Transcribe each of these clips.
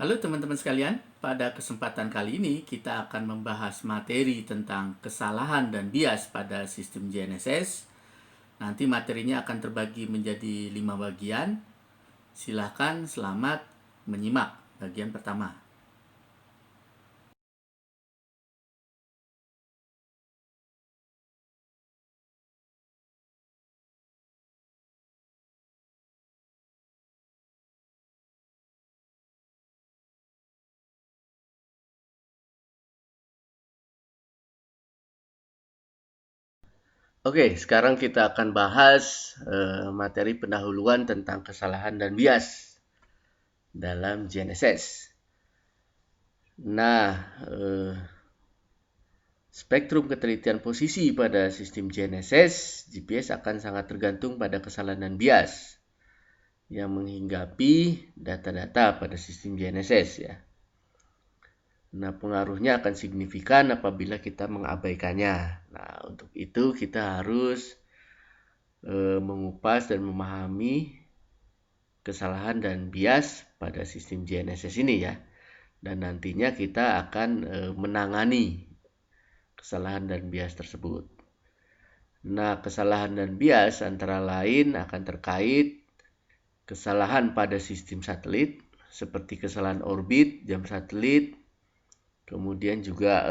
Halo teman-teman sekalian, pada kesempatan kali ini kita akan membahas materi tentang kesalahan dan bias pada sistem GNSS. Nanti materinya akan terbagi menjadi 5 bagian. Silahkan selamat menyimak bagian pertama. Oke, sekarang kita akan bahas materi pendahuluan tentang kesalahan dan bias dalam GNSS. Nah, spektrum ketelitian posisi pada sistem GNSS, GPS akan sangat tergantung pada kesalahan dan bias yang menghinggapi data-data pada sistem GNSS ya. Nah, pengaruhnya akan signifikan apabila kita mengabaikannya. Nah, untuk itu kita harus mengupas dan memahami kesalahan dan bias pada sistem GNSS ini ya. Dan nantinya kita akan menangani kesalahan dan bias tersebut. Nah, kesalahan dan bias antara lain akan terkait kesalahan pada sistem satelit, seperti kesalahan orbit, jam satelit, kemudian juga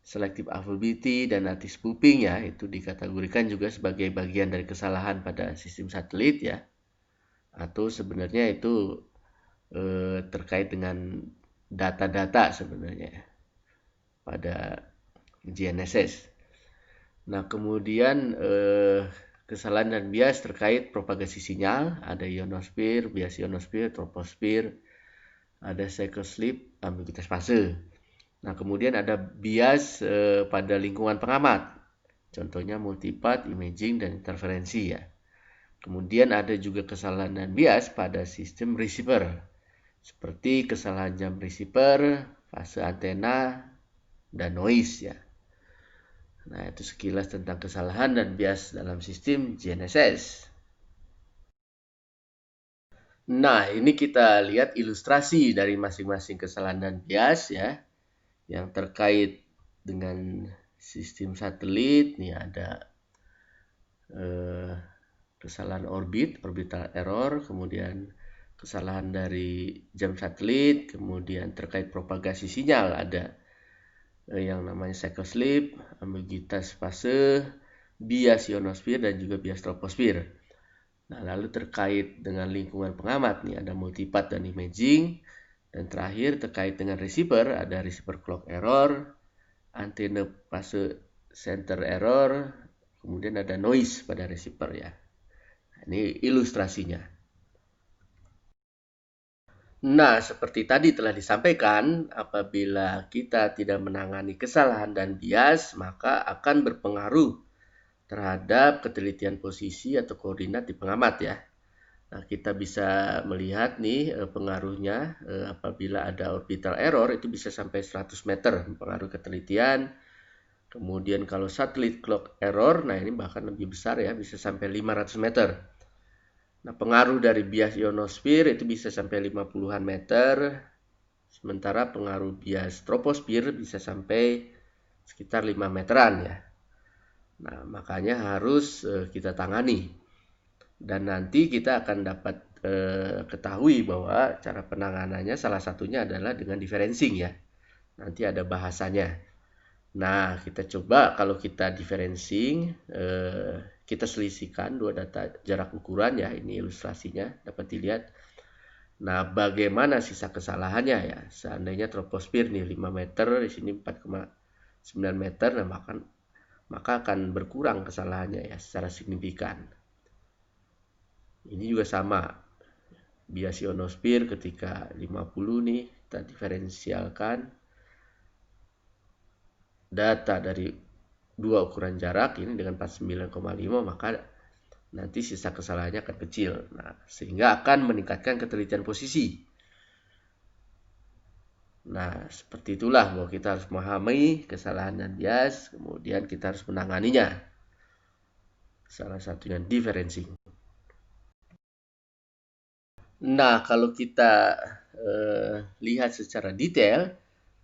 selective availability dan anti-spoofing ya, itu dikategorikan juga sebagai bagian dari kesalahan pada sistem satelit ya. Atau sebenarnya itu terkait dengan data-data sebenarnya pada GNSS. Nah, kemudian kesalahan dan bias terkait propagasi sinyal, ada ionosfer, bias ionosfer, troposfer, ada cycle slip, ambiguitas fase. Nah, kemudian ada bias pada lingkungan pengamat, contohnya multipath, imaging, dan interferensi ya. Kemudian ada juga kesalahan dan bias pada sistem receiver, seperti kesalahan jam receiver, fase antena, dan noise ya. Nah, itu sekilas tentang kesalahan dan bias dalam sistem GNSS. Nah, ini kita lihat ilustrasi dari masing-masing kesalahan dan bias ya, yang terkait dengan sistem satelit. Nih ada kesalahan orbital error, kemudian kesalahan dari jam satelit, kemudian terkait propagasi sinyal ada yang namanya cycle slip, ambiguitas fase, bias ionosfer, dan juga bias troposfer. Nah, lalu terkait dengan lingkungan pengamat nih ada multipath dan imaging, dan terakhir terkait dengan receiver ada receiver clock error, antena fase center error, kemudian ada noise pada receiver ya. Ini ilustrasinya. Nah, seperti tadi telah disampaikan, apabila kita tidak menangani kesalahan dan bias, maka akan berpengaruh terhadap ketelitian posisi atau koordinat di pengamat ya. Nah, kita bisa melihat nih pengaruhnya apabila ada orbital error itu bisa sampai 100 meter pengaruh ketelitian. Kemudian kalau satelit clock error, nah ini bahkan lebih besar ya, bisa sampai 500 meter. Nah, pengaruh dari bias ionosfer itu bisa sampai 50-an meter. Sementara pengaruh bias troposfer bisa sampai sekitar 5 meteran ya. Nah, makanya harus kita tangani. Dan nanti kita akan dapat ketahui bahwa cara penanganannya salah satunya adalah dengan differencing ya. Nanti ada bahasanya. Nah, kita coba kalau kita differencing, kita selisihkan dua data jarak ukuran ya. Ini ilustrasinya dapat dilihat. Nah, bagaimana sisa kesalahannya ya? Seandainya troposfer nih 5 meter, di sini 4,9 meter, nah maka akan berkurang kesalahannya ya secara signifikan. Ini juga sama. Bias ionosfer ketika 50 nih, kita diferensialkan data dari dua ukuran jarak ini dengan 49,5, maka nanti sisa kesalahannya akan kecil. Nah, sehingga akan meningkatkan ketelitian posisi. Nah, seperti itulah bahwa kita harus memahami kesalahan dan bias, kemudian kita harus menanganinya. Salah satunya differencing. Nah, kalau kita lihat secara detail,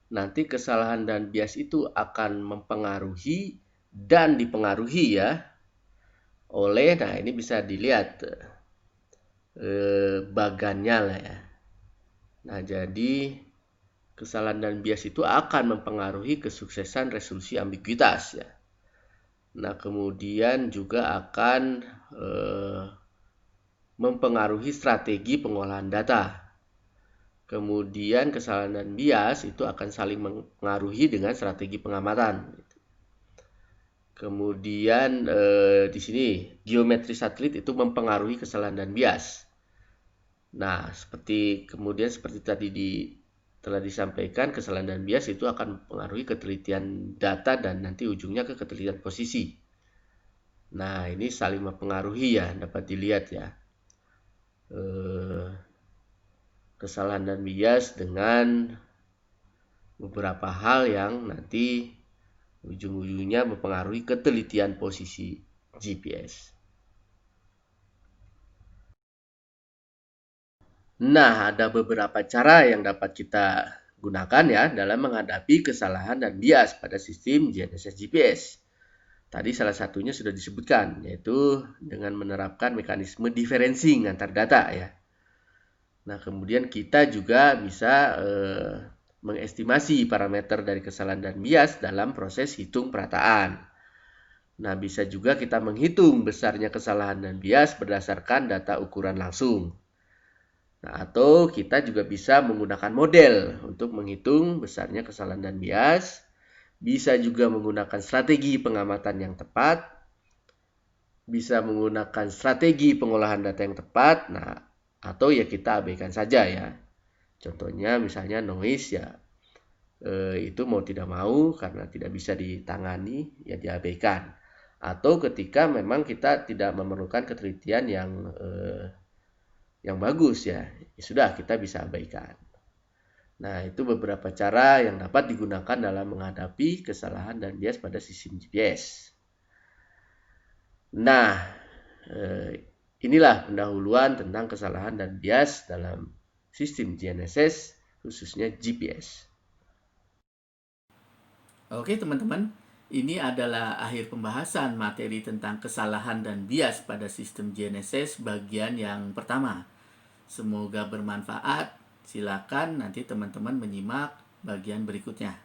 nanti kesalahan dan bias itu akan mempengaruhi dan dipengaruhi ya oleh, nah ini bisa dilihat bagannya lah ya. Nah, jadi kesalahan dan bias itu akan mempengaruhi kesuksesan resolusi ambiguitas ya. Nah, kemudian juga akan mempengaruhi strategi pengolahan data. Kemudian kesalahan dan bias itu akan saling mengaruhi dengan strategi pengamatan. Kemudian di sini geometri satelit itu mempengaruhi kesalahan dan bias. Nah, seperti tadi telah disampaikan, kesalahan dan bias itu akan mempengaruhi ketelitian data dan nanti ujungnya ke ketelitian posisi. Nah, ini saling mempengaruhi ya, dapat dilihat ya. Kesalahan dan bias dengan beberapa hal yang nanti ujung-ujungnya mempengaruhi ketelitian posisi GPS. Nah, ada beberapa cara yang dapat kita gunakan ya dalam menghadapi kesalahan dan bias pada sistem GNSS GPS. Tadi salah satunya sudah disebutkan, yaitu dengan menerapkan mekanisme differencing antar data ya. Nah, kemudian kita juga bisa mengestimasi parameter dari kesalahan dan bias dalam proses hitung perataan. Nah, bisa juga kita menghitung besarnya kesalahan dan bias berdasarkan data ukuran langsung. Nah, atau kita juga bisa menggunakan model untuk menghitung besarnya kesalahan dan bias. Bisa juga menggunakan strategi pengamatan yang tepat. Bisa menggunakan strategi pengolahan data yang tepat. Nah, atau ya kita abaikan saja ya. Contohnya misalnya noise ya. Itu mau tidak mau karena tidak bisa ditangani ya diabaikan. Atau ketika memang kita tidak memerlukan ketelitian yang bagus ya sudah kita bisa abaikan. Nah, itu beberapa cara yang dapat digunakan dalam menghadapi kesalahan dan bias pada sistem GPS. Nah, inilah pendahuluan tentang kesalahan dan bias dalam sistem GNSS, khususnya GPS. Oke teman-teman, ini adalah akhir pembahasan materi tentang kesalahan dan bias pada sistem GNSS bagian yang pertama. Semoga bermanfaat. Silakan nanti teman-teman menyimak bagian berikutnya.